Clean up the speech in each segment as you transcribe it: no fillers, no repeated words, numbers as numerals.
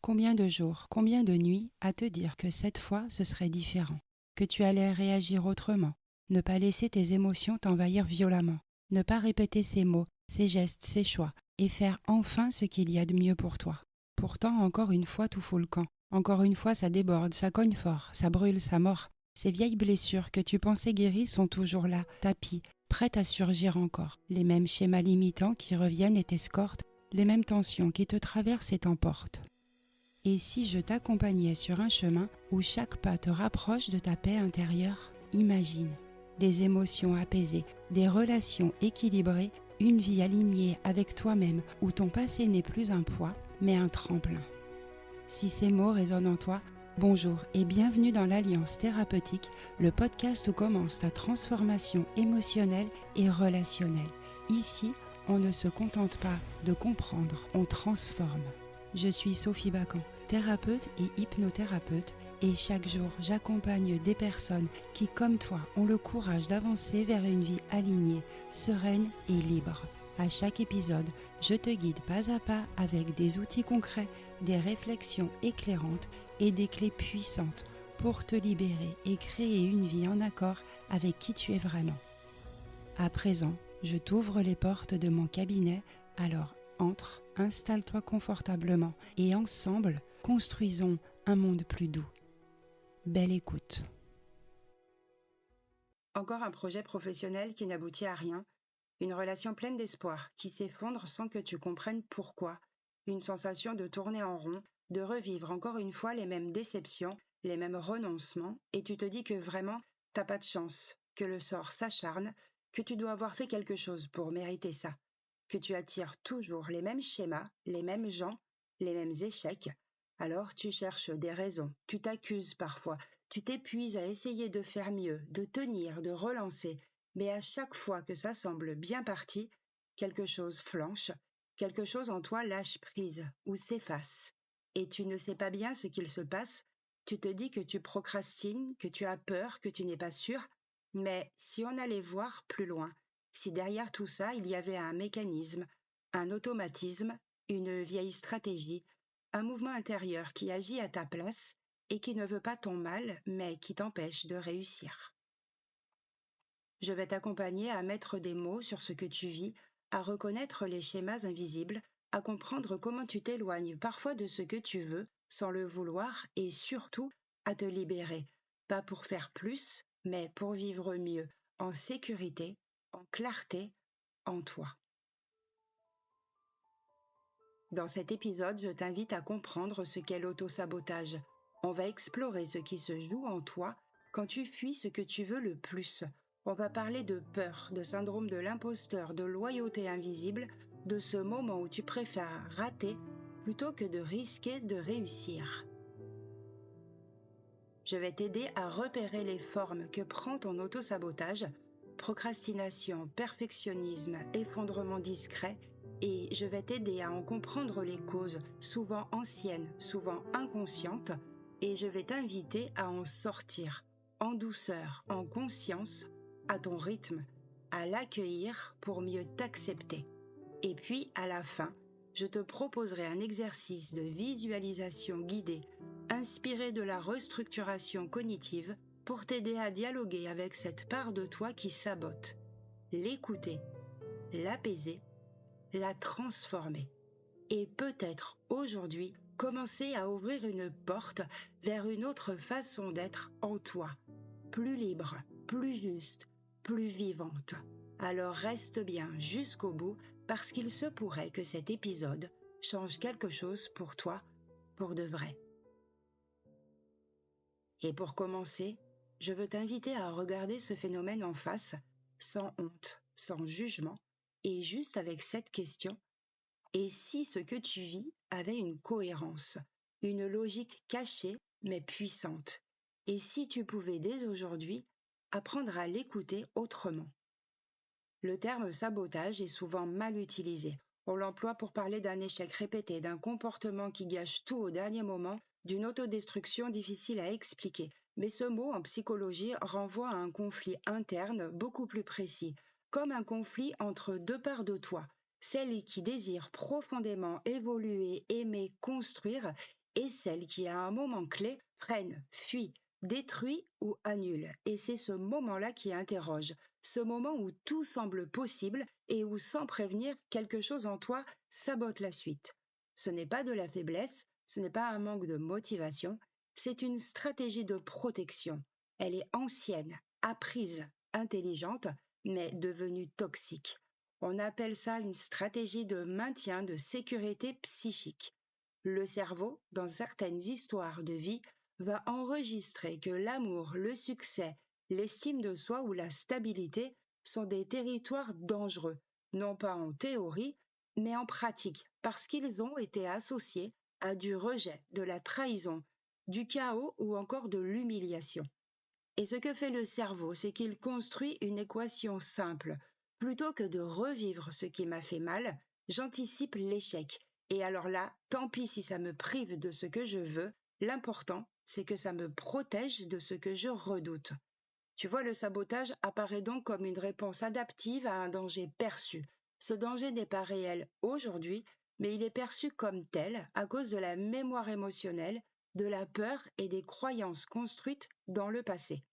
combien de jours, combien de nuits à te dire que cette fois ce serait différent, que tu allais réagir autrement, ne pas laisser tes émotions t'envahir violemment, ne pas répéter ces mots, ces gestes, ces choix, et faire enfin ce qu'il y a de mieux pour toi. Pourtant, encore une fois, tout fout le camp. Encore une fois, ça déborde, ça cogne fort, ça brûle, ça mord. Ces vieilles blessures que tu pensais guéries sont toujours là, tapies, prêtes à surgir encore. Les mêmes schémas limitants qui reviennent et t'escortent, les mêmes tensions qui te traversent et t'emportent. Et si je t'accompagnais sur un chemin où chaque pas te rapproche de ta paix intérieure, imagine des émotions apaisées, des relations équilibrées, une vie alignée avec toi-même où ton passé n'est plus un poids, mais un tremplin. Si ces mots résonnent en toi, bonjour et bienvenue dans l'Alliance thérapeutique, le podcast où commence ta transformation émotionnelle et relationnelle. Ici, on ne se contente pas de comprendre, on transforme. Je suis Sophie Bacan, thérapeute et hypnothérapeute, et chaque jour, j'accompagne des personnes qui, comme toi, ont le courage d'avancer vers une vie alignée, sereine et libre. À chaque épisode, je te guide pas à pas avec des outils concrets, des réflexions éclairantes et des clés puissantes pour te libérer et créer une vie en accord avec qui tu es vraiment. À présent, je t'ouvre les portes de mon cabinet, alors entre, installe-toi confortablement et ensemble, construisons un monde plus doux. Belle écoute. Encore un projet professionnel qui n'aboutit à rien, une relation pleine d'espoir qui s'effondre sans que tu comprennes pourquoi, une sensation de tourner en rond, de revivre encore une fois les mêmes déceptions, les mêmes renoncements, et tu te dis que vraiment, t'as pas de chance, que le sort s'acharne, que tu dois avoir fait quelque chose pour mériter ça, que tu attires toujours les mêmes schémas, les mêmes gens, les mêmes échecs. Alors tu cherches des raisons, tu t'accuses parfois, tu t'épuises à essayer de faire mieux, de tenir, de relancer, mais à chaque fois que ça semble bien parti, quelque chose flanche, quelque chose en toi lâche prise ou s'efface. Et tu ne sais pas bien ce qu'il se passe, tu te dis que tu procrastines, que tu as peur, que tu n'es pas sûr, mais si on allait voir plus loin, si derrière tout ça il y avait un mécanisme, un automatisme, une vieille stratégie, un mouvement intérieur qui agit à ta place et qui ne veut pas ton mal, mais qui t'empêche de réussir. Je vais t'accompagner à mettre des mots sur ce que tu vis, à reconnaître les schémas invisibles, à comprendre comment tu t'éloignes parfois de ce que tu veux, sans le vouloir, et surtout à te libérer, pas pour faire plus, mais pour vivre mieux, en sécurité, en clarté, en toi. Dans cet épisode, je t'invite à comprendre ce qu'est l'autosabotage. On va explorer ce qui se joue en toi quand tu fuis ce que tu veux le plus. On va parler de peur, de syndrome de l'imposteur, de loyauté invisible, de ce moment où tu préfères rater plutôt que de risquer de réussir. Je vais t'aider à repérer les formes que prend ton autosabotage, procrastination, perfectionnisme, effondrement discret, et je vais t'aider à en comprendre les causes, souvent anciennes, souvent inconscientes, et je vais t'inviter à en sortir, en douceur, en conscience, à ton rythme, à l'accueillir pour mieux t'accepter. Et puis, à la fin, je te proposerai un exercice de visualisation guidée, inspiré de la restructuration cognitive, pour t'aider à dialoguer avec cette part de toi qui sabote, l'écouter, l'apaiser, la transformer. Et peut-être aujourd'hui commencer à ouvrir une porte vers une autre façon d'être en toi, plus libre, plus juste, plus vivante. Alors reste bien jusqu'au bout parce qu'il se pourrait que cet épisode change quelque chose pour toi, pour de vrai. Et pour commencer, je veux t'inviter à regarder ce phénomène en face, sans honte, sans jugement, et juste avec cette question: et si ce que tu vis avait une cohérence, une logique cachée mais puissante? Et si tu pouvais dès aujourd'hui apprendre à l'écouter autrement? Le terme sabotage est souvent mal utilisé. On l'emploie pour parler d'un échec répété, d'un comportement qui gâche tout au dernier moment, d'une autodestruction difficile à expliquer. Mais ce mot en psychologie renvoie à un conflit interne beaucoup plus précis, comme un conflit entre deux parts de toi, celle qui désire profondément évoluer, aimer, construire, est celle qui, à un moment clé, freine, fuit, détruit ou annule. Et c'est ce moment-là qui interroge, ce moment où tout semble possible et où, sans prévenir, quelque chose en toi sabote la suite. Ce n'est pas de la faiblesse, ce n'est pas un manque de motivation, c'est une stratégie de protection. Elle est ancienne, apprise, intelligente, mais devenue toxique. On appelle ça une stratégie de maintien de sécurité psychique. Le cerveau, dans certaines histoires de vie, va enregistrer que l'amour, le succès, l'estime de soi ou la stabilité sont des territoires dangereux, non pas en théorie, mais en pratique, parce qu'ils ont été associés à du rejet, de la trahison, du chaos ou encore de l'humiliation. Et ce que fait le cerveau, c'est qu'il construit une équation simple. Plutôt que de revivre ce qui m'a fait mal, j'anticipe l'échec. Et alors là, tant pis si ça me prive de ce que je veux, l'important, c'est que ça me protège de ce que je redoute. Tu vois, le sabotage apparaît donc comme une réponse adaptive à un danger perçu. Ce danger n'est pas réel aujourd'hui, mais il est perçu comme tel à cause de la mémoire émotionnelle, de la peur et des croyances construites dans le passé.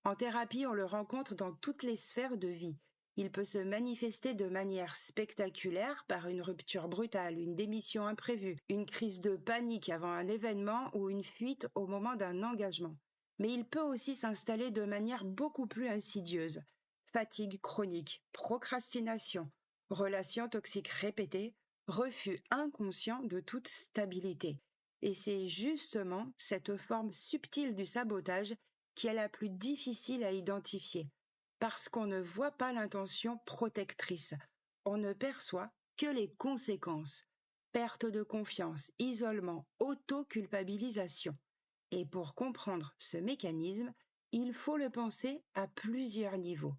En thérapie, on le rencontre dans toutes les sphères de vie. Il peut se manifester de manière spectaculaire par une rupture brutale, une démission imprévue, une crise de panique avant un événement ou une fuite au moment d'un engagement. Mais il peut aussi s'installer de manière beaucoup plus insidieuse. Fatigue chronique, procrastination, relations toxiques répétées, refus inconscient de toute stabilité. Et c'est justement cette forme subtile du sabotage qui est la plus difficile à identifier, parce qu'on ne voit pas l'intention protectrice, on ne perçoit que les conséquences, perte de confiance, isolement, auto-culpabilisation. Et pour comprendre ce mécanisme, il faut le penser à plusieurs niveaux.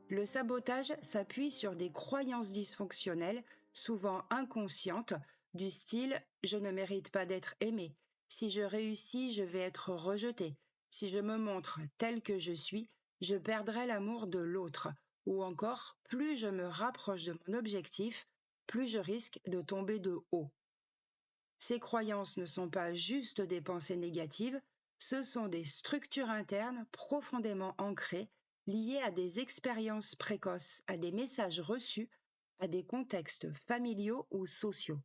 Le sabotage s'appuie sur des croyances dysfonctionnelles, souvent inconscientes, du style « je ne mérite pas d'être aimé », si je réussis, je vais être rejeté, si je me montre tel que je suis, je perdrai l'amour de l'autre, ou encore plus je me rapproche de mon objectif, plus je risque de tomber de haut. Ces croyances ne sont pas juste des pensées négatives, ce sont des structures internes profondément ancrées, liées à des expériences précoces, à des messages reçus, à des contextes familiaux ou sociaux.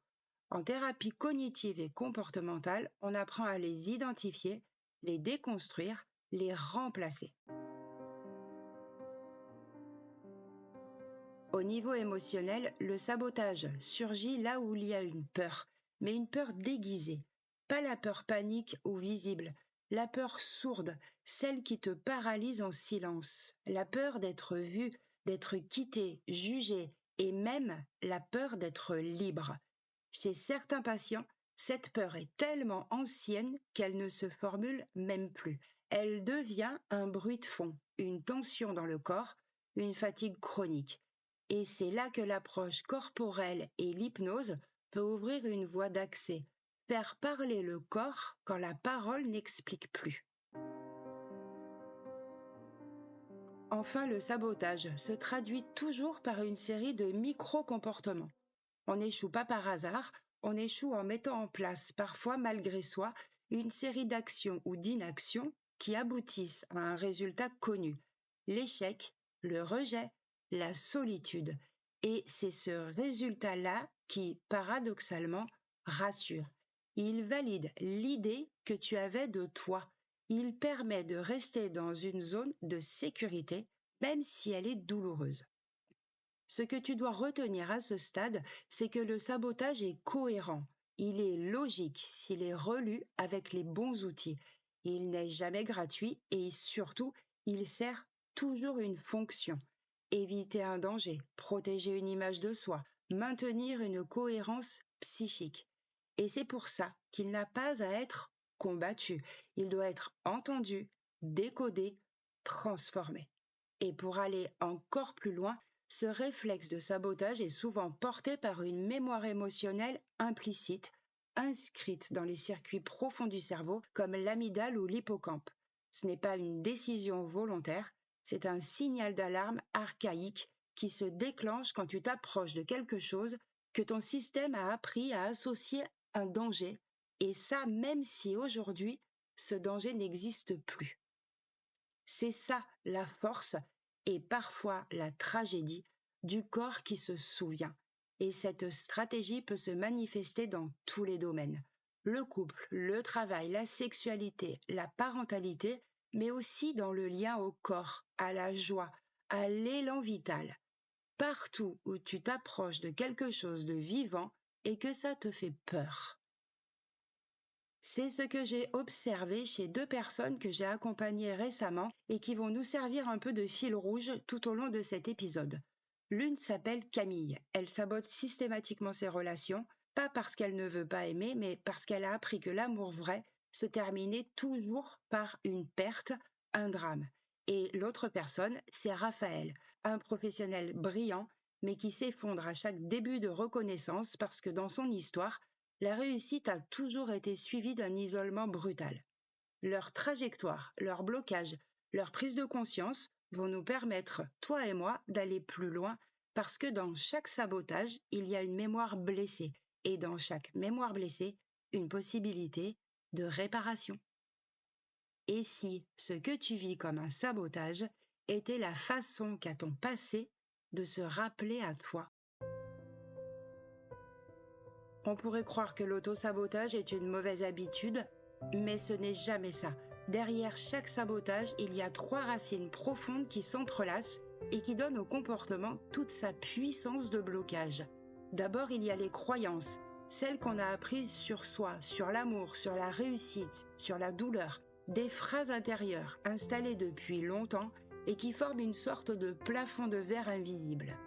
En thérapie cognitive et comportementale, on apprend à les identifier, les déconstruire, les remplacer. Au niveau émotionnel, le sabotage surgit là où il y a une peur, mais une peur déguisée, pas la peur panique ou visible, la peur sourde, celle qui te paralyse en silence, la peur d'être vu, d'être quitté, jugé, et même la peur d'être libre. Chez certains patients, cette peur est tellement ancienne qu'elle ne se formule même plus. Elle devient un bruit de fond, une tension dans le corps, une fatigue chronique. Et c'est là que l'approche corporelle et l'hypnose peut ouvrir une voie d'accès, faire parler le corps quand la parole n'explique plus. Enfin, le sabotage se traduit toujours par une série de micro-comportements. On n'échoue pas par hasard, on échoue en mettant en place, parfois malgré soi, une série d'actions ou d'inactions qui aboutissent à un résultat connu, l'échec, le rejet, la solitude. Et c'est ce résultat-là qui, paradoxalement, rassure. Il valide l'idée que tu avais de toi. Il permet de rester dans une zone de sécurité, même si elle est douloureuse. Ce que tu dois retenir à ce stade, c'est que le sabotage est cohérent. Il est logique s'il est relu avec les bons outils. Il n'est jamais gratuit et surtout, il sert toujours une fonction. Éviter un danger, protéger une image de soi, maintenir une cohérence psychique. Et c'est pour ça qu'il n'a pas à être combattu. Il doit être entendu, décodé, transformé. Et pour aller encore plus loin, ce réflexe de sabotage est souvent porté par une mémoire émotionnelle implicite, inscrite dans les circuits profonds du cerveau comme l'amygdale ou l'hippocampe. Ce n'est pas une décision volontaire, c'est un signal d'alarme archaïque qui se déclenche quand tu t'approches de quelque chose que ton système a appris à associer un danger, et ça même si aujourd'hui, ce danger n'existe plus. C'est ça la force et parfois la tragédie du corps qui se souvient. Et cette stratégie peut se manifester dans tous les domaines. Le couple, le travail, la sexualité, la parentalité, mais aussi dans le lien au corps, à la joie, à l'élan vital. Partout où tu t'approches de quelque chose de vivant et que ça te fait peur. C'est ce que j'ai observé chez 2 personnes que j'ai accompagnées récemment et qui vont nous servir un peu de fil rouge tout au long de cet épisode. L'une s'appelle Camille. Elle sabote systématiquement ses relations, pas parce qu'elle ne veut pas aimer, mais parce qu'elle a appris que l'amour vrai se terminait toujours par une perte, un drame. Et l'autre personne, c'est Raphaël, un professionnel brillant, mais qui s'effondre à chaque début de reconnaissance parce que dans son histoire, la réussite a toujours été suivie d'un isolement brutal. Leur trajectoire, leur blocage, leur prise de conscience vont nous permettre, toi et moi, d'aller plus loin parce que dans chaque sabotage, il y a une mémoire blessée et dans chaque mémoire blessée, une possibilité de réparation. Et si ce que tu vis comme un sabotage était la façon qu'a ton passé de se rappeler à toi? On pourrait croire que l'auto-sabotage est une mauvaise habitude, mais ce n'est jamais ça. Derrière chaque sabotage, il y a 3 racines profondes qui s'entrelacent et qui donnent au comportement toute sa puissance de blocage. D'abord, il y a les croyances, celles qu'on a apprises sur soi, sur l'amour, sur la réussite, sur la douleur. Des phrases intérieures installées depuis longtemps et qui forment une sorte de plafond de verre invisible.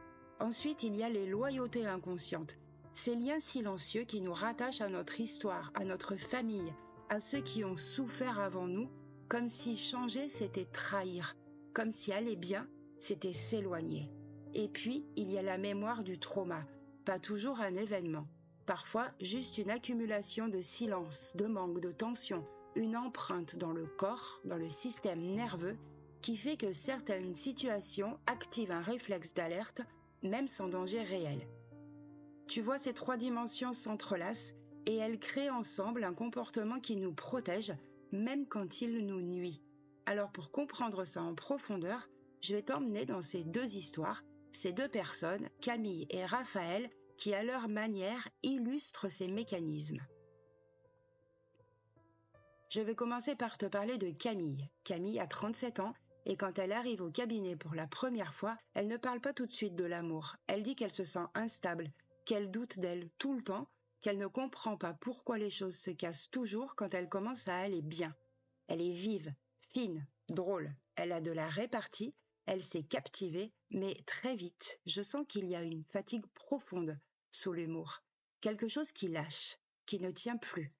Ensuite, il y a les loyautés inconscientes. Ces liens silencieux qui nous rattachent à notre histoire, à notre famille, à ceux qui ont souffert avant nous, comme si changer c'était trahir, comme si aller bien c'était s'éloigner. Et puis, il y a la mémoire du trauma, pas toujours un événement, parfois juste une accumulation de silence, de manque, de tension, une empreinte dans le corps, dans le système nerveux, qui fait que certaines situations activent un réflexe d'alerte, même sans danger réel. Tu vois, ces 3 dimensions s'entrelacent et elles créent ensemble un comportement qui nous protège, même quand il nous nuit. Alors pour comprendre ça en profondeur, je vais t'emmener dans ces 2 histoires, ces 2 personnes, Camille et Raphaël, qui à leur manière illustrent ces mécanismes. Je vais commencer par te parler de Camille. Camille a 37 ans et quand elle arrive au cabinet pour la première fois, elle ne parle pas tout de suite de l'amour. Elle dit qu'elle se sent instable, qu'elle doute d'elle tout le temps, qu'elle ne comprend pas pourquoi les choses se cassent toujours quand elle commence à aller bien. Elle est vive, fine, drôle, elle a de la répartie, elle s'est captivée, mais très vite, je sens qu'il y a une fatigue profonde sous l'humour, quelque chose qui lâche, qui ne tient plus.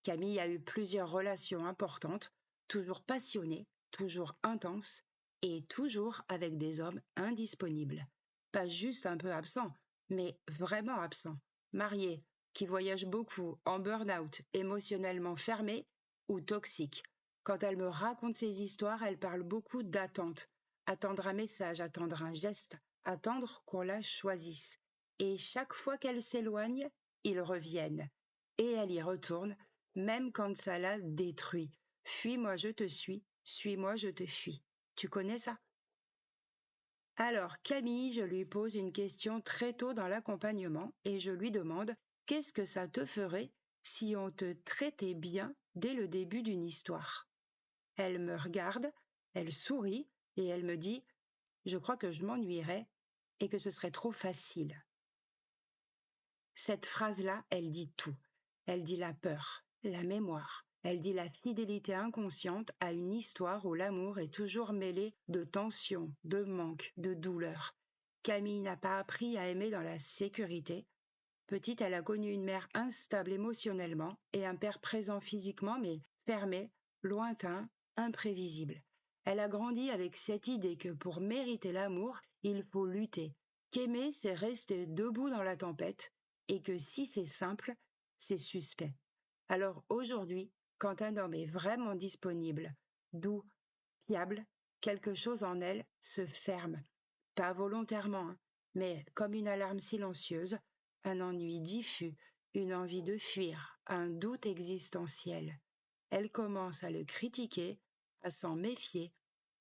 Camille a eu plusieurs relations importantes, toujours passionnées, toujours intenses et toujours avec des hommes indisponibles. Pas juste un peu absents, mais vraiment absents. Mariés, qui voyagent beaucoup, en burn-out, émotionnellement fermés ou toxiques. Quand elle me raconte ses histoires, elle parle beaucoup d'attente. Attendre un message, attendre un geste, attendre qu'on la choisisse. Et chaque fois qu'elle s'éloigne, ils reviennent. Et elle y retourne, même quand ça la détruit. Fuis-moi, je te suis-moi, je te fuis. Tu connais ça? Alors, Camille, je lui pose une question très tôt dans l'accompagnement et je lui demande qu'est-ce que ça te ferait si on te traitait bien dès le début d'une histoire? Elle me regarde, elle sourit et elle me dit je crois que je m'ennuierais et que ce serait trop facile. Cette phrase-là, elle dit tout. Elle dit la peur, la mémoire. Elle dit la fidélité inconsciente à une histoire où l'amour est toujours mêlé de tension, de manque, de douleur. Camille n'a pas appris à aimer dans la sécurité. Petite, elle a connu une mère instable émotionnellement et un père présent physiquement mais fermé, lointain, imprévisible. Elle a grandi avec cette idée que pour mériter l'amour, il faut lutter, qu'aimer c'est rester debout dans la tempête et que si c'est simple, c'est suspect. Alors aujourd'hui, quand un homme est vraiment disponible, doux, fiable, quelque chose en elle se ferme. Pas volontairement, mais comme une alarme silencieuse, un ennui diffus, une envie de fuir, un doute existentiel. Elle commence à le critiquer, à s'en méfier,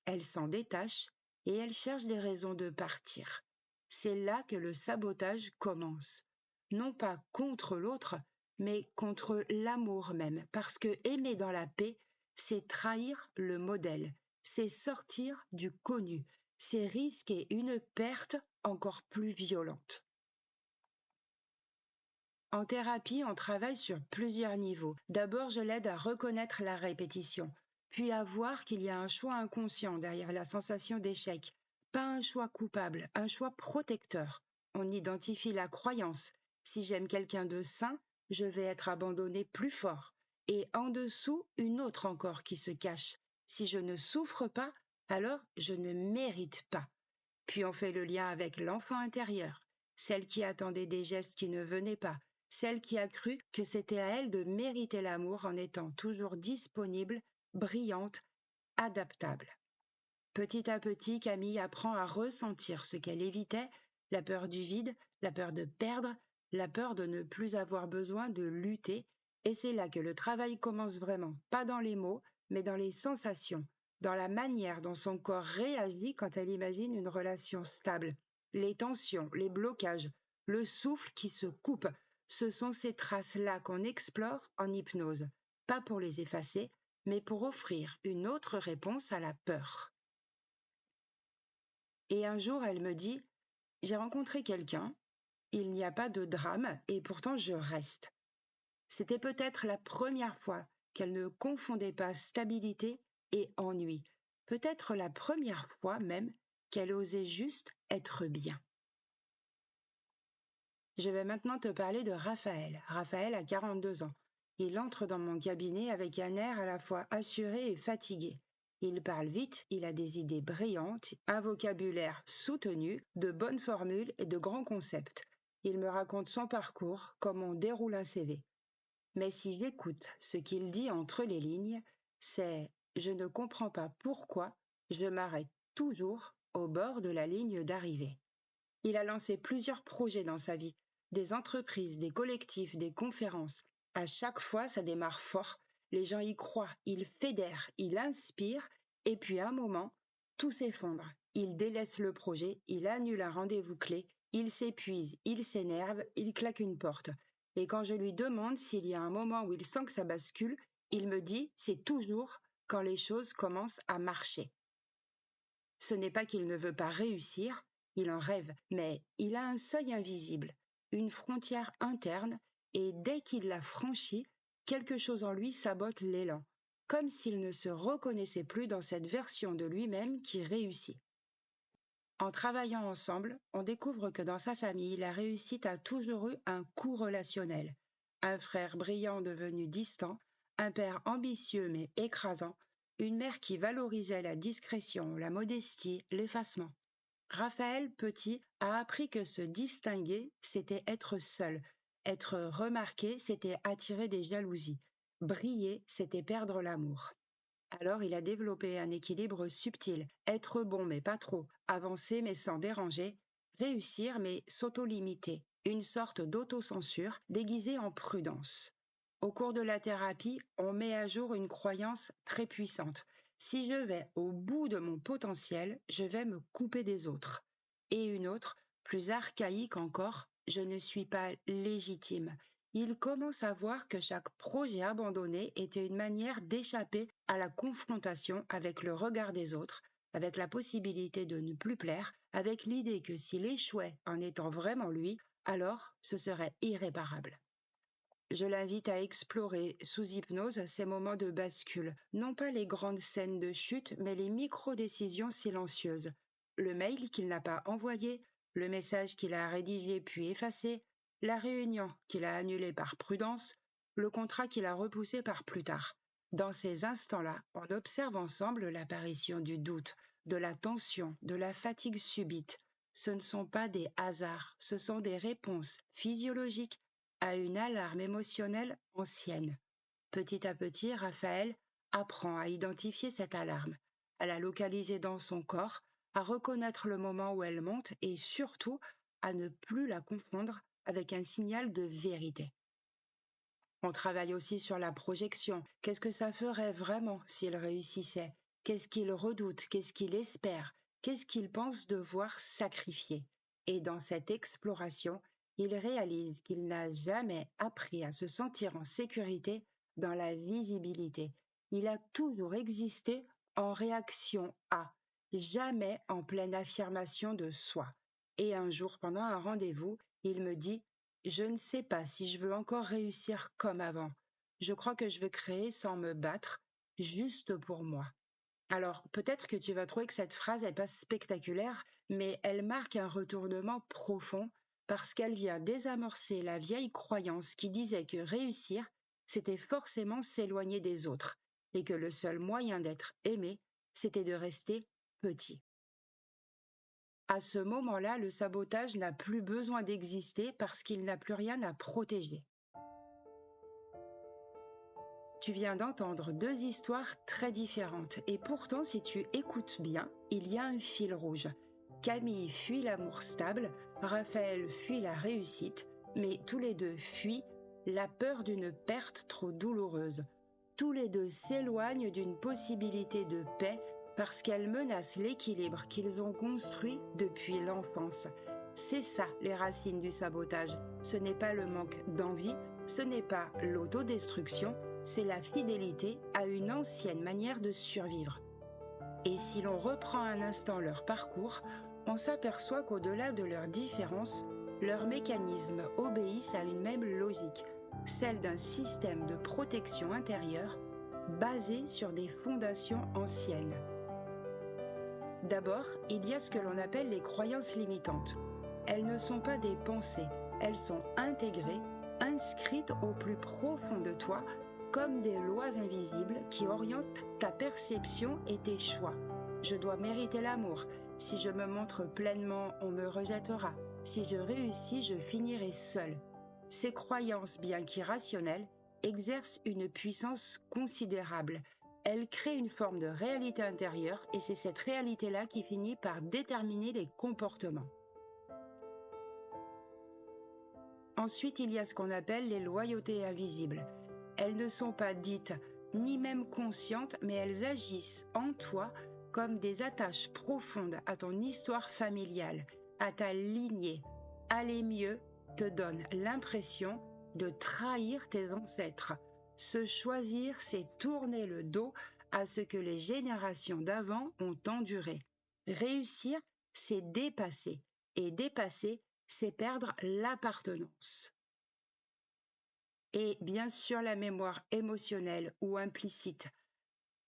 elle s'en détache et elle cherche des raisons de partir. C'est là que le sabotage commence. Non pas contre l'autre, mais contre l'amour même, parce que aimer dans la paix, c'est trahir le modèle, c'est sortir du connu, c'est risquer une perte encore plus violente. En thérapie, on travaille sur plusieurs niveaux. D'abord, je l'aide à reconnaître la répétition, puis à voir qu'il y a un choix inconscient derrière la sensation d'échec, pas un choix coupable, un choix protecteur. On identifie la croyance. Si j'aime quelqu'un de sain, je vais être abandonné plus fort. Et en dessous, une autre encore qui se cache. Si je ne souffre pas, alors je ne mérite pas. Puis on fait le lien avec l'enfant intérieur, celle qui attendait des gestes qui ne venaient pas, celle qui a cru que c'était à elle de mériter l'amour en étant toujours disponible, brillante, adaptable. Petit à petit, Camille apprend à ressentir ce qu'elle évitait, la peur du vide, la peur de perdre, la peur de ne plus avoir besoin de lutter, et c'est là que le travail commence vraiment, pas dans les mots, mais dans les sensations, dans la manière dont son corps réagit quand elle imagine une relation stable. Les tensions, les blocages, le souffle qui se coupe, ce sont ces traces-là qu'on explore en hypnose, pas pour les effacer, mais pour offrir une autre réponse à la peur. Et un jour, elle me dit, j'ai rencontré quelqu'un, il n'y a pas de drame et pourtant je reste. C'était peut-être la première fois qu'elle ne confondait pas stabilité et ennui. Peut-être la première fois même qu'elle osait juste être bien. Je vais maintenant te parler de Raphaël. Raphaël a 42 ans. Il entre dans mon cabinet avec un air à la fois assuré et fatigué. Il parle vite, il a des idées brillantes, un vocabulaire soutenu, de bonnes formules et de grands concepts. Il me raconte son parcours, comme on déroule un CV. Mais si j'écoute ce qu'il dit entre les lignes, c'est « je ne comprends pas pourquoi je m'arrête toujours au bord de la ligne d'arrivée ». Il a lancé plusieurs projets dans sa vie, des entreprises, des collectifs, des conférences. À chaque fois, ça démarre fort. Les gens y croient, il fédère, il inspire, et puis à un moment, tout s'effondre. Il délaisse le projet, il annule un rendez-vous clé, il s'épuise, il s'énerve, il claque une porte. Et quand je lui demande s'il y a un moment où il sent que ça bascule, il me dit c'est toujours quand les choses commencent à marcher. Ce n'est pas qu'il ne veut pas réussir, il en rêve, mais il a un seuil invisible, une frontière interne, et dès qu'il la franchit, quelque chose en lui sabote l'élan, comme s'il ne se reconnaissait plus dans cette version de lui-même qui réussit. En travaillant ensemble, on découvre que dans sa famille, la réussite a toujours eu un coût relationnel. Un frère brillant devenu distant, un père ambitieux mais écrasant, une mère qui valorisait la discrétion, la modestie, l'effacement. Raphaël, petit, a appris que se distinguer, c'était être seul. Être remarqué, c'était attirer des jalousies. Briller, c'était perdre l'amour. Alors il a développé un équilibre subtil, être bon mais pas trop, avancer mais sans déranger, réussir mais s'auto-limiter, une sorte d'autocensure déguisée en prudence. Au cours de la thérapie, on met à jour une croyance très puissante. Si je vais au bout de mon potentiel, je vais me couper des autres. Et une autre, plus archaïque encore, je ne suis pas légitime. Il commence à voir que chaque projet abandonné était une manière d'échapper à la confrontation avec le regard des autres, avec la possibilité de ne plus plaire, avec l'idée que s'il échouait en étant vraiment lui, alors ce serait irréparable. Je l'invite à explorer sous hypnose ces moments de bascule, non pas les grandes scènes de chute, mais les micro-décisions silencieuses. Le mail qu'il n'a pas envoyé, le message qu'il a rédigé puis effacé, la réunion qu'il a annulée par prudence, le contrat qu'il a repoussé par plus tard. Dans ces instants-là, on observe ensemble l'apparition du doute, de la tension, de la fatigue subite. Ce ne sont pas des hasards, ce sont des réponses physiologiques à une alarme émotionnelle ancienne. Petit à petit, Raphaël apprend à identifier cette alarme, à la localiser dans son corps, à reconnaître le moment où elle monte et surtout à ne plus la confondre avec un signal de vérité. On travaille aussi sur la projection. Qu'est-ce que ça ferait vraiment s'il réussissait? Qu'est-ce qu'il redoute? Qu'est-ce qu'il espère? Qu'est-ce qu'il pense devoir sacrifier? Et dans cette exploration, il réalise qu'il n'a jamais appris à se sentir en sécurité dans la visibilité. Il a toujours existé en réaction à, jamais en pleine affirmation de soi. Et un jour, pendant un rendez-vous, il me dit: je ne sais pas si je veux encore réussir comme avant. Je crois que je veux créer sans me battre, juste pour moi. Alors, peut-être que tu vas trouver que cette phrase n'est pas spectaculaire, mais elle marque un retournement profond parce qu'elle vient désamorcer la vieille croyance qui disait que réussir, c'était forcément s'éloigner des autres et que le seul moyen d'être aimé, c'était de rester petit. À ce moment-là, le sabotage n'a plus besoin d'exister parce qu'il n'a plus rien à protéger. Tu viens d'entendre deux histoires très différentes et pourtant, si tu écoutes bien, il y a un fil rouge. Camille fuit l'amour stable, Raphaël fuit la réussite, mais tous les deux fuient la peur d'une perte trop douloureuse. Tous les deux s'éloignent d'une possibilité de paix parce qu'elle menace l'équilibre qu'ils ont construit depuis l'enfance. C'est ça les racines du sabotage. Ce n'est pas le manque d'envie, ce n'est pas l'autodestruction, c'est la fidélité à une ancienne manière de survivre. Et si l'on reprend un instant leur parcours, on s'aperçoit qu'au-delà de leurs différences, leurs mécanismes obéissent à une même logique, celle d'un système de protection intérieure basé sur des fondations anciennes. D'abord, il y a ce que l'on appelle les croyances limitantes. Elles ne sont pas des pensées, elles sont intégrées, inscrites au plus profond de toi, comme des lois invisibles qui orientent ta perception et tes choix. Je dois mériter l'amour. Si je me montre pleinement, on me rejettera. Si je réussis, je finirai seul. Ces croyances, bien qu'irrationnelles, exercent une puissance considérable. Elles créent une forme de réalité intérieure et c'est cette réalité-là qui finit par déterminer les comportements. Ensuite, il y a ce qu'on appelle les loyautés invisibles. Elles ne sont pas dites ni même conscientes, mais elles agissent en toi comme des attaches profondes à ton histoire familiale, à ta lignée. Aller mieux te donne l'impression de trahir tes ancêtres. Se choisir, c'est tourner le dos à ce que les générations d'avant ont enduré. Réussir, c'est dépasser. Et dépasser, c'est perdre l'appartenance. Et bien sûr la mémoire émotionnelle ou implicite.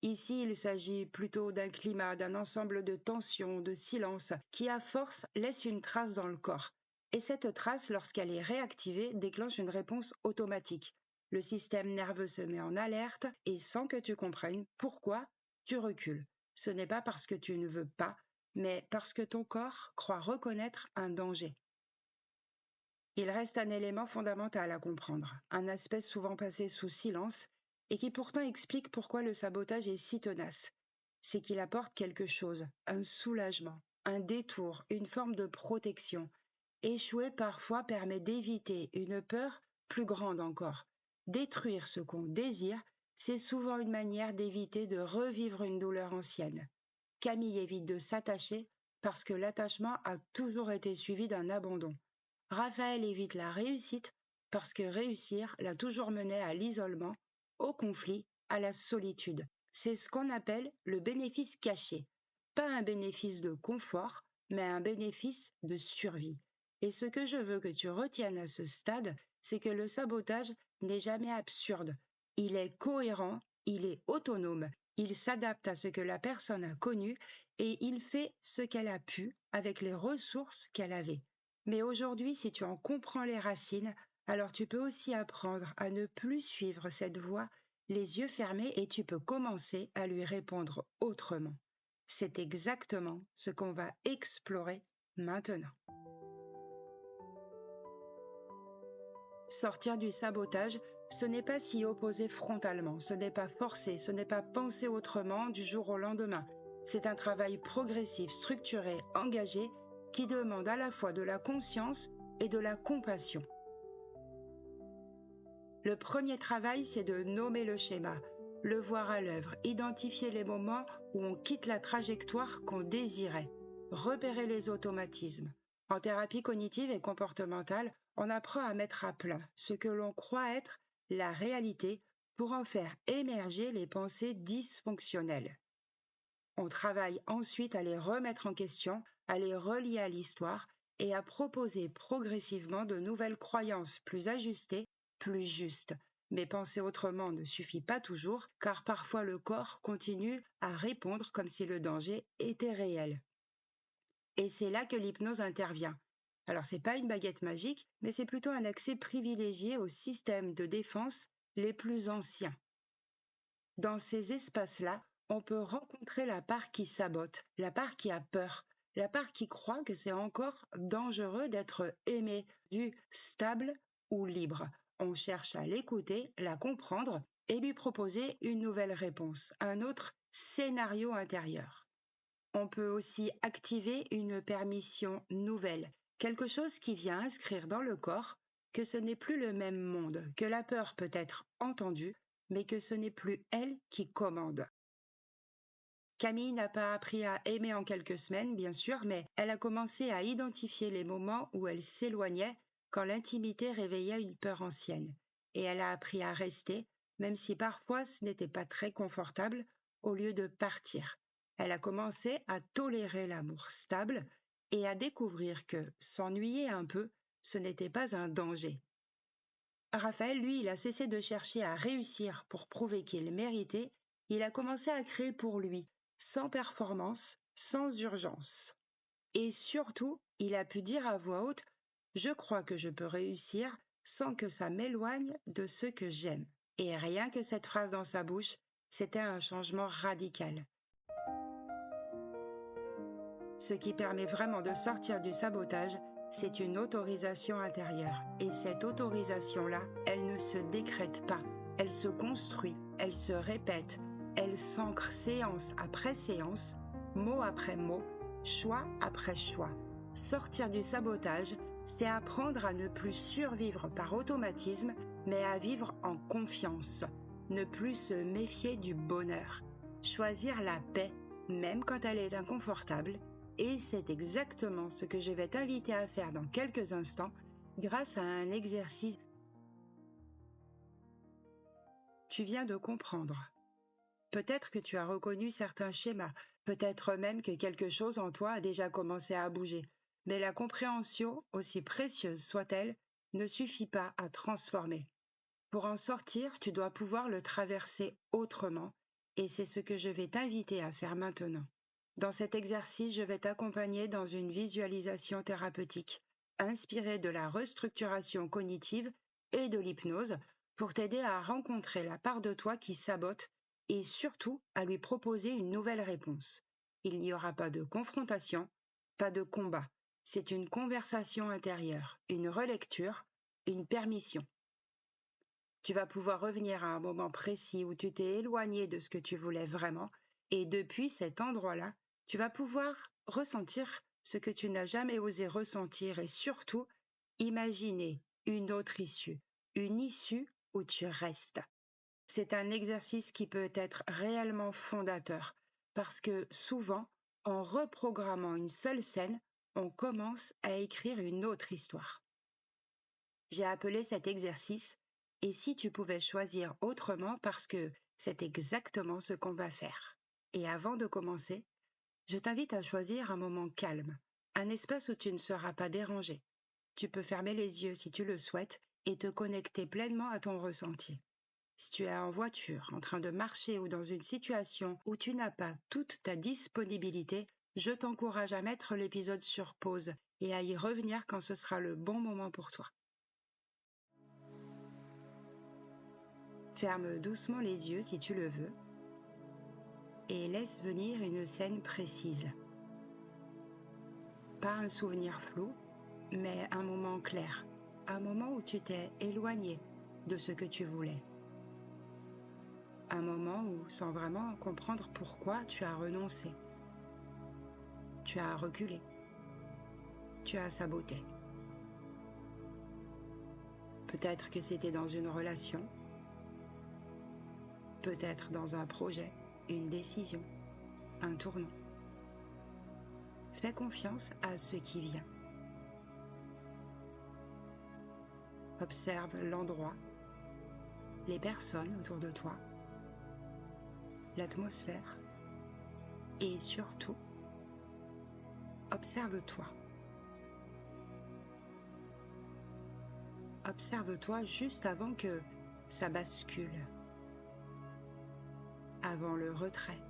Ici, il s'agit plutôt d'un climat, d'un ensemble de tensions, de silences, qui à force laisse une trace dans le corps. Et cette trace, lorsqu'elle est réactivée, déclenche une réponse automatique. Le système nerveux se met en alerte et sans que tu comprennes pourquoi, tu recules. Ce n'est pas parce que tu ne veux pas, mais parce que ton corps croit reconnaître un danger. Il reste un élément fondamental à comprendre, un aspect souvent passé sous silence et qui pourtant explique pourquoi le sabotage est si tenace. C'est qu'il apporte quelque chose, un soulagement, un détour, une forme de protection. Échouer parfois permet d'éviter une peur plus grande encore. Détruire ce qu'on désire, c'est souvent une manière d'éviter de revivre une douleur ancienne. Camille évite de s'attacher parce que l'attachement a toujours été suivi d'un abandon. Raphaël évite la réussite parce que réussir l'a toujours mené à l'isolement, au conflit, à la solitude. C'est ce qu'on appelle le bénéfice caché. Pas un bénéfice de confort, mais un bénéfice de survie. Et ce que je veux que tu retiennes à ce stade, c'est que le sabotage n'est jamais absurde. Il est cohérent, il est autonome, il s'adapte à ce que la personne a connu et il fait ce qu'elle a pu avec les ressources qu'elle avait. Mais aujourd'hui, si tu en comprends les racines, alors tu peux aussi apprendre à ne plus suivre cette voie les yeux fermés et tu peux commencer à lui répondre autrement. C'est exactement ce qu'on va explorer maintenant. Sortir du sabotage, ce n'est pas s'y opposer frontalement, ce n'est pas forcer, ce n'est pas penser autrement du jour au lendemain. C'est un travail progressif, structuré, engagé qui demande à la fois de la conscience et de la compassion. Le premier travail, c'est de nommer le schéma, le voir à l'œuvre, identifier les moments où on quitte la trajectoire qu'on désirait, repérer les automatismes. En thérapie cognitive et comportementale, on apprend à mettre à plat ce que l'on croit être la réalité pour en faire émerger les pensées dysfonctionnelles. On travaille ensuite à les remettre en question, à les relier à l'histoire et à proposer progressivement de nouvelles croyances plus ajustées, plus justes. Mais penser autrement ne suffit pas toujours, car parfois le corps continue à répondre comme si le danger était réel. Et c'est là que l'hypnose intervient. Alors c'est pas une baguette magique, mais c'est plutôt un accès privilégié aux systèmes de défense les plus anciens. Dans ces espaces-là, on peut rencontrer la part qui sabote, la part qui a peur, la part qui croit que c'est encore dangereux d'être aimé, vu stable ou libre. On cherche à l'écouter, la comprendre et lui proposer une nouvelle réponse, un autre scénario intérieur. On peut aussi activer une permission nouvelle, quelque chose qui vient inscrire dans le corps que ce n'est plus le même monde, que la peur peut être entendue, mais que ce n'est plus elle qui commande. Camille n'a pas appris à aimer en quelques semaines, bien sûr, mais elle a commencé à identifier les moments où elle s'éloignait quand l'intimité réveillait une peur ancienne. Et elle a appris à rester, même si parfois ce n'était pas très confortable, au lieu de partir. Elle a commencé à tolérer l'amour stable et à découvrir que s'ennuyer un peu, ce n'était pas un danger. Raphaël, lui, il a cessé de chercher à réussir pour prouver qu'il méritait, il a commencé à créer pour lui, sans performance, sans urgence. Et surtout, il a pu dire à voix haute « Je crois que je peux réussir sans que ça m'éloigne de ce que j'aime ». Et rien que cette phrase dans sa bouche, c'était un changement radical. Ce qui permet vraiment de sortir du sabotage, c'est une autorisation intérieure. Et cette autorisation-là, elle ne se décrète pas, elle se construit, elle se répète, elle s'ancre séance après séance, mot après mot, choix après choix. Sortir du sabotage, c'est apprendre à ne plus survivre par automatisme, mais à vivre en confiance. Ne plus se méfier du bonheur. Choisir la paix, même quand elle est inconfortable. Et c'est exactement ce que je vais t'inviter à faire dans quelques instants grâce à un exercice. Tu viens de comprendre. Peut-être que tu as reconnu certains schémas, peut-être même que quelque chose en toi a déjà commencé à bouger. Mais la compréhension, aussi précieuse soit-elle, ne suffit pas à transformer. Pour en sortir, tu dois pouvoir le traverser autrement, et c'est ce que je vais t'inviter à faire maintenant. Dans cet exercice, je vais t'accompagner dans une visualisation thérapeutique, inspirée de la restructuration cognitive et de l'hypnose, pour t'aider à rencontrer la part de toi qui sabote et surtout à lui proposer une nouvelle réponse. Il n'y aura pas de confrontation, pas de combat. C'est une conversation intérieure, une relecture, une permission. Tu vas pouvoir revenir à un moment précis où tu t'es éloigné de ce que tu voulais vraiment, et depuis cet endroit-là, tu vas pouvoir ressentir ce que tu n'as jamais osé ressentir et surtout imaginer une autre issue, une issue où tu restes. C'est un exercice qui peut être réellement fondateur parce que souvent, en reprogrammant une seule scène, on commence à écrire une autre histoire. J'ai appelé cet exercice « Et si tu pouvais choisir autrement » parce que c'est exactement ce qu'on va faire. Et avant de commencer, je t'invite à choisir un moment calme, un espace où tu ne seras pas dérangé. Tu peux fermer les yeux si tu le souhaites et te connecter pleinement à ton ressenti. Si tu es en voiture, en train de marcher ou dans une situation où tu n'as pas toute ta disponibilité, je t'encourage à mettre l'épisode sur pause et à y revenir quand ce sera le bon moment pour toi. Ferme doucement les yeux si tu le veux et laisse venir une scène précise. Pas un souvenir flou, mais un moment clair, un moment où tu t'es éloigné de ce que tu voulais. Un moment où, sans vraiment comprendre pourquoi, tu as renoncé. Tu as reculé. tu as saboté. Peut-être que c'était dans une relation, peut-être dans un projet, une décision, un tournant. Fais confiance à ce qui vient. Observe l'endroit, les personnes autour de toi, l'atmosphère et surtout, observe-toi. Observe-toi juste avant que ça bascule, avant le retrait,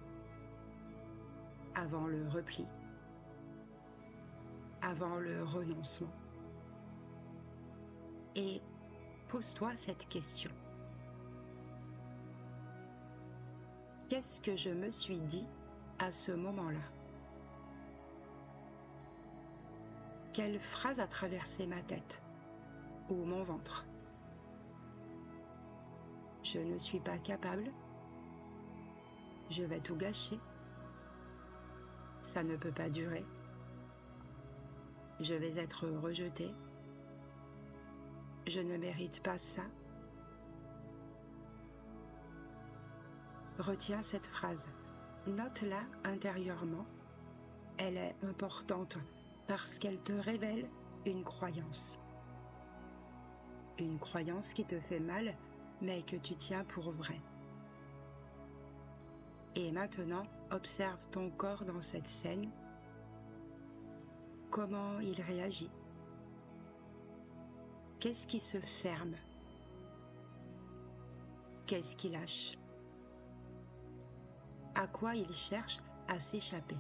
avant le repli, avant le renoncement. Et pose-toi cette question. Qu'est-ce que je me suis dit à ce moment-là? Quelle phrase a traversé ma tête ou mon ventre? Je ne suis pas capable. Je vais tout gâcher. Ça ne peut pas durer. Je vais être rejeté. Je ne mérite pas ça. Retiens cette phrase. Note-la intérieurement. Elle est importante parce qu'elle te révèle une croyance. Une croyance qui te fait mal, mais que tu tiens pour vraie. Et maintenant, observe ton corps dans cette scène. Comment il réagit? Qu'est-ce qui se ferme? Qu'est-ce qui lâche? À quoi il cherche à s'échapper?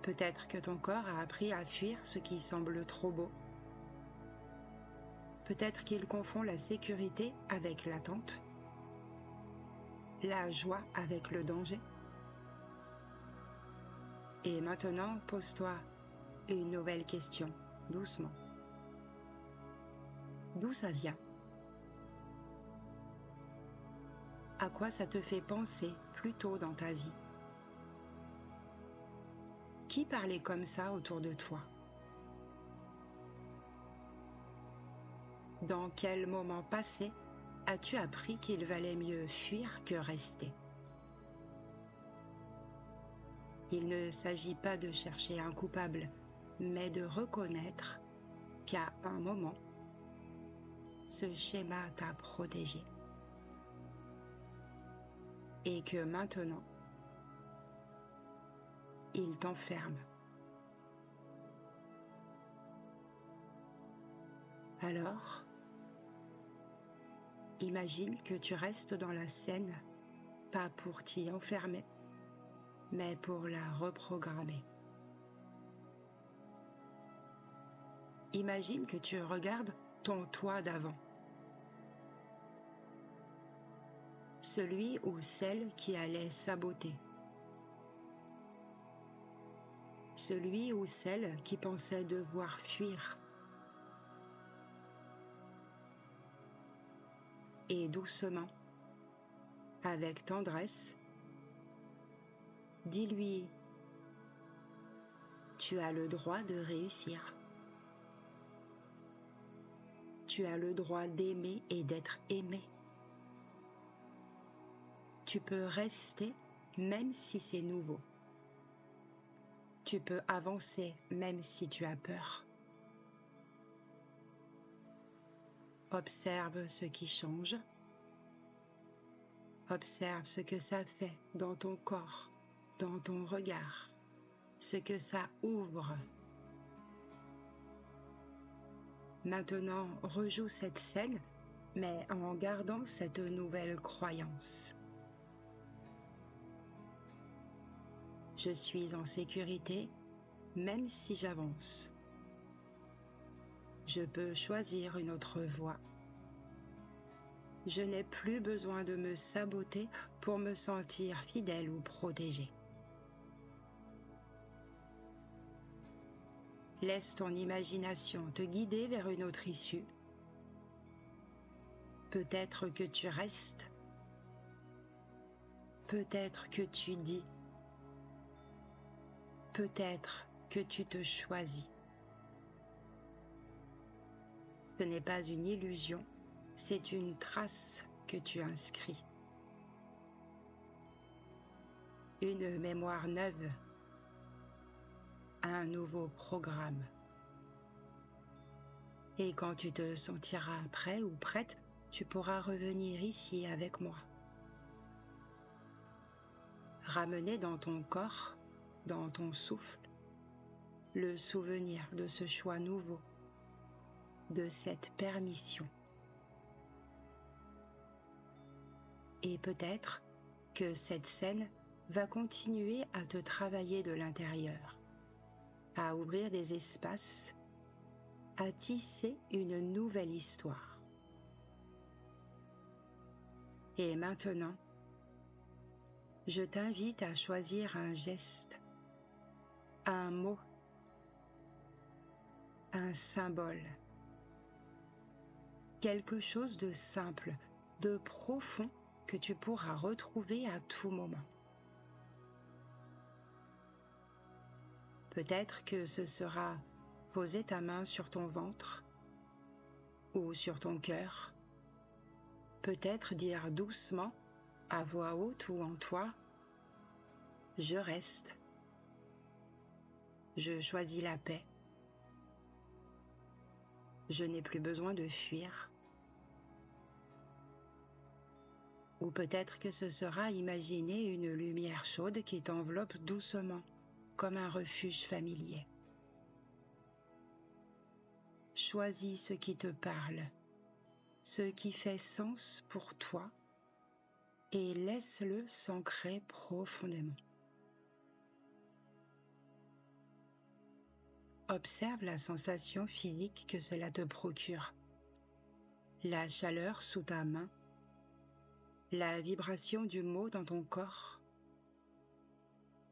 Peut-être que ton corps a appris à fuir ce qui semble trop beau. Peut-être qu'il confond la sécurité avec l'attente, la joie avec le danger. Et maintenant, pose-toi une nouvelle question, doucement. D'où ça vient? À quoi ça te fait penser plus tôt dans ta vie? Qui parlait comme ça autour de toi? Dans quel moment passé as-tu appris qu'il valait mieux fuir que rester? Il ne s'agit pas de chercher un coupable, mais de reconnaître qu'à un moment, ce schéma t'a protégé. Et que maintenant, il t'enferme. Alors, imagine que tu restes dans la scène, pas pour t'y enfermer, mais pour la reprogrammer. Imagine que tu regardes ton toi d'avant. Celui ou celle qui allait saboter. Celui ou celle qui pensait devoir fuir. Et doucement, avec tendresse, dis-lui, tu as le droit de réussir. Tu as le droit d'aimer et d'être aimé. Tu peux rester même si c'est nouveau. Tu peux avancer même si tu as peur. Observe ce qui change. Observe ce que ça fait dans ton corps, dans ton regard, ce que ça ouvre. Maintenant, rejoue cette scène, mais en gardant cette nouvelle croyance. Je suis en sécurité, même si j'avance. Je peux choisir une autre voie. Je n'ai plus besoin de me saboter pour me sentir fidèle ou protégé. Laisse ton imagination te guider vers une autre issue. Peut-être que tu restes. Peut-être que tu dis. Peut-être que tu te choisis. Ce n'est pas une illusion, c'est une trace que tu inscris. Une mémoire neuve, un nouveau programme. Et quand tu te sentiras prêt ou prête, tu pourras revenir ici avec moi. Ramener dans ton corps, dans ton souffle, le souvenir de ce choix nouveau, de cette permission. Et peut-être que cette scène va continuer à te travailler de l'intérieur, à ouvrir des espaces, à tisser une nouvelle histoire. Et maintenant, je t'invite à choisir un geste, un mot, un symbole, quelque chose de simple, de profond que tu pourras retrouver à tout moment. Peut-être que ce sera poser ta main sur ton ventre ou sur ton cœur. Peut-être dire doucement, à voix haute ou en toi, « Je reste. Je choisis la paix. Je n'ai plus besoin de fuir. » Ou peut-être que ce sera imaginer une lumière chaude qui t'enveloppe doucement, comme un refuge familier. Choisis ce qui te parle, ce qui fait sens pour toi, et laisse-le s'ancrer profondément. Observe la sensation physique que cela te procure. La chaleur sous ta main, la vibration du mot dans ton corps,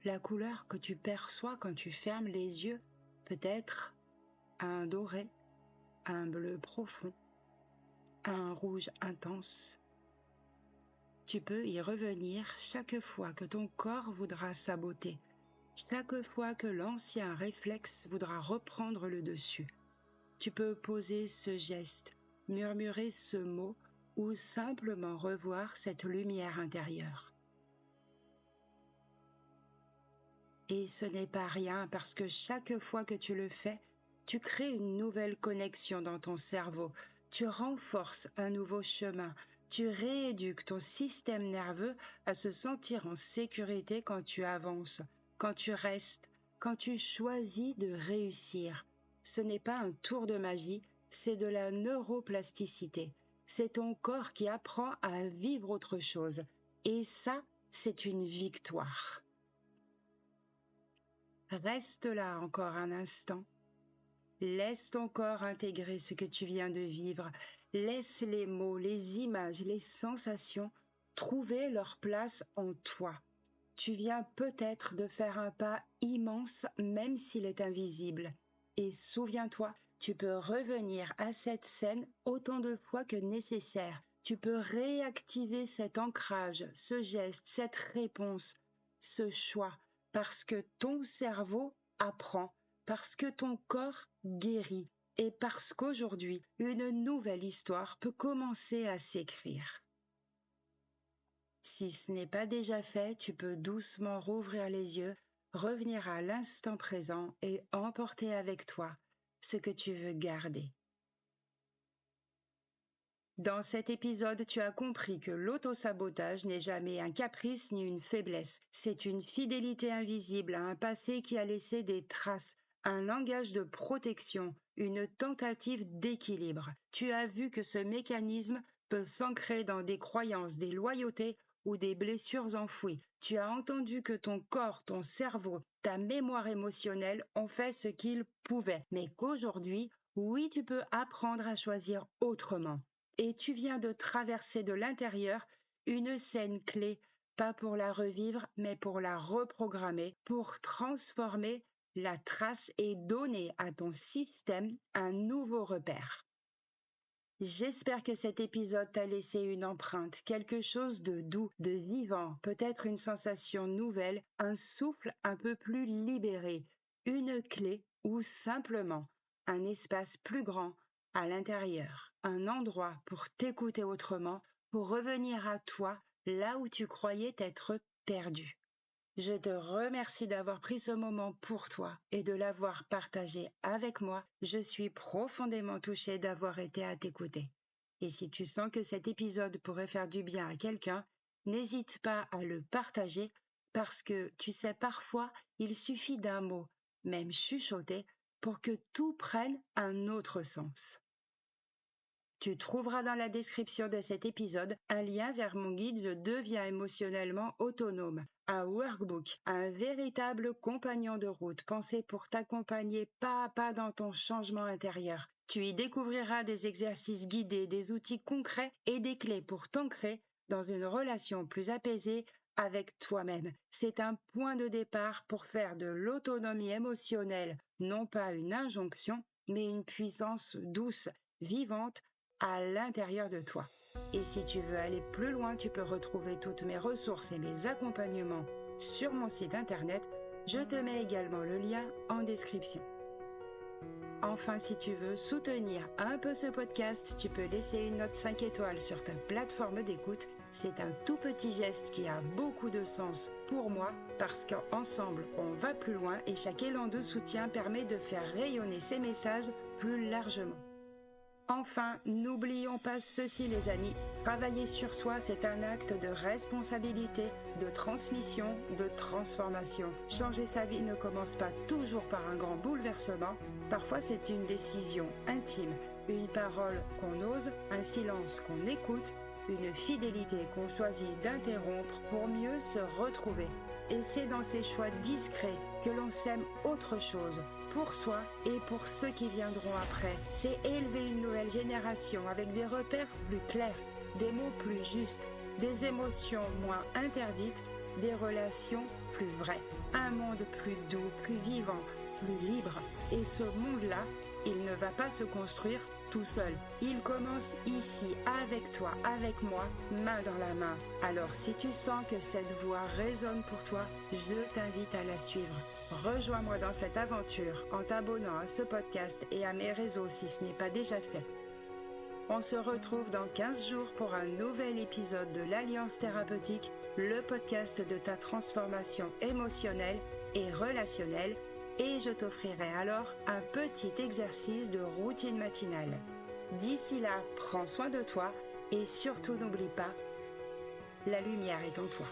la couleur que tu perçois quand tu fermes les yeux, peut-être un doré, un bleu profond, un rouge intense. Tu peux y revenir chaque fois que ton corps voudra saboter, chaque fois que l'ancien réflexe voudra reprendre le dessus. Tu peux poser ce geste, murmurer ce mot ou simplement revoir cette lumière intérieure. Et ce n'est pas rien parce que chaque fois que tu le fais, tu crées une nouvelle connexion dans ton cerveau, tu renforces un nouveau chemin, tu rééduques ton système nerveux à se sentir en sécurité quand tu avances, quand tu restes, quand tu choisis de réussir. Ce n'est pas un tour de magie, c'est de la neuroplasticité. C'est ton corps qui apprend à vivre autre chose. Et ça, c'est une victoire. Reste là encore un instant. Laisse ton corps intégrer ce que tu viens de vivre. Laisse les mots, les images, les sensations trouver leur place en toi. Tu viens peut-être de faire un pas immense même s'il est invisible. Et souviens-toi, tu peux revenir à cette scène autant de fois que nécessaire. Tu peux réactiver cet ancrage, ce geste, cette réponse, ce choix, parce que ton cerveau apprend, parce que ton corps guérit et parce qu'aujourd'hui, une nouvelle histoire peut commencer à s'écrire. Si ce n'est pas déjà fait, tu peux doucement rouvrir les yeux, revenir à l'instant présent et emporter avec toi ce que tu veux garder. Dans cet épisode, tu as compris que l'autosabotage n'est jamais un caprice ni une faiblesse. C'est une fidélité invisible à un passé qui a laissé des traces, un langage de protection, une tentative d'équilibre. Tu as vu que ce mécanisme peut s'ancrer dans des croyances, des loyautés ou des blessures enfouies. Tu as entendu que ton corps, ton cerveau, ta mémoire émotionnelle ont fait ce qu'ils pouvaient, mais qu'aujourd'hui, oui, tu peux apprendre à choisir autrement. Et tu viens de traverser de l'intérieur une scène clé, pas pour la revivre, mais pour la reprogrammer, pour transformer la trace et donner à ton système un nouveau repère. J'espère que cet épisode t'a laissé une empreinte, quelque chose de doux, de vivant, peut-être une sensation nouvelle, un souffle un peu plus libéré, une clé ou simplement un espace plus grand à l'intérieur, un endroit pour t'écouter autrement, pour revenir à toi là où tu croyais t'être perdu. Je te remercie d'avoir pris ce moment pour toi et de l'avoir partagé avec moi. Je suis profondément touchée d'avoir été à t'écouter. Et si tu sens que cet épisode pourrait faire du bien à quelqu'un, n'hésite pas à le partager parce que, tu sais, parfois, il suffit d'un mot, même chuchoté, pour que tout prenne un autre sens. Tu trouveras dans la description de cet épisode un lien vers mon guide Je deviens émotionnellement autonome, un workbook, un véritable compagnon de route pensé pour t'accompagner pas à pas dans ton changement intérieur. Tu y découvriras des exercices guidés, des outils concrets et des clés pour t'ancrer dans une relation plus apaisée avec toi-même. C'est un point de départ pour faire de l'autonomie émotionnelle non pas une injonction, mais une puissance douce, vivante, à l'intérieur de toi. Et si tu veux aller plus loin, tu peux retrouver toutes mes ressources et mes accompagnements sur mon site internet. Je te mets également le lien en description. Enfin, si tu veux soutenir un peu ce podcast, tu peux laisser une note 5 étoiles sur ta plateforme d'écoute. C'est un tout petit geste qui a beaucoup de sens pour moi parce qu'ensemble, on va plus loin et chaque élan de soutien permet de faire rayonner ces messages plus largement. Enfin, n'oublions pas ceci les amis, travailler sur soi c'est un acte de responsabilité, de transmission, de transformation. Changer sa vie ne commence pas toujours par un grand bouleversement, parfois c'est une décision intime, une parole qu'on ose, un silence qu'on écoute, une fidélité qu'on choisit d'interrompre pour mieux se retrouver. Et c'est dans ces choix discrets que l'on sème autre chose, pour soi et pour ceux qui viendront après. C'est élever une nouvelle génération avec des repères plus clairs, des mots plus justes, des émotions moins interdites, des relations plus vraies. Un monde plus doux, plus vivant, plus libre. Et ce monde-là, il ne va pas se construire tout seul. Il commence ici, avec toi, avec moi, main dans la main. Alors si tu sens que cette voix résonne pour toi, je t'invite à la suivre. Rejoins-moi dans cette aventure en t'abonnant à ce podcast et à mes réseaux si ce n'est pas déjà fait. On se retrouve dans 15 jours pour un nouvel épisode de l'Alliance thérapeutique, le podcast de ta transformation émotionnelle et relationnelle. Et je t'offrirai alors un petit exercice de routine matinale. D'ici là, prends soin de toi et surtout n'oublie pas, la lumière est en toi.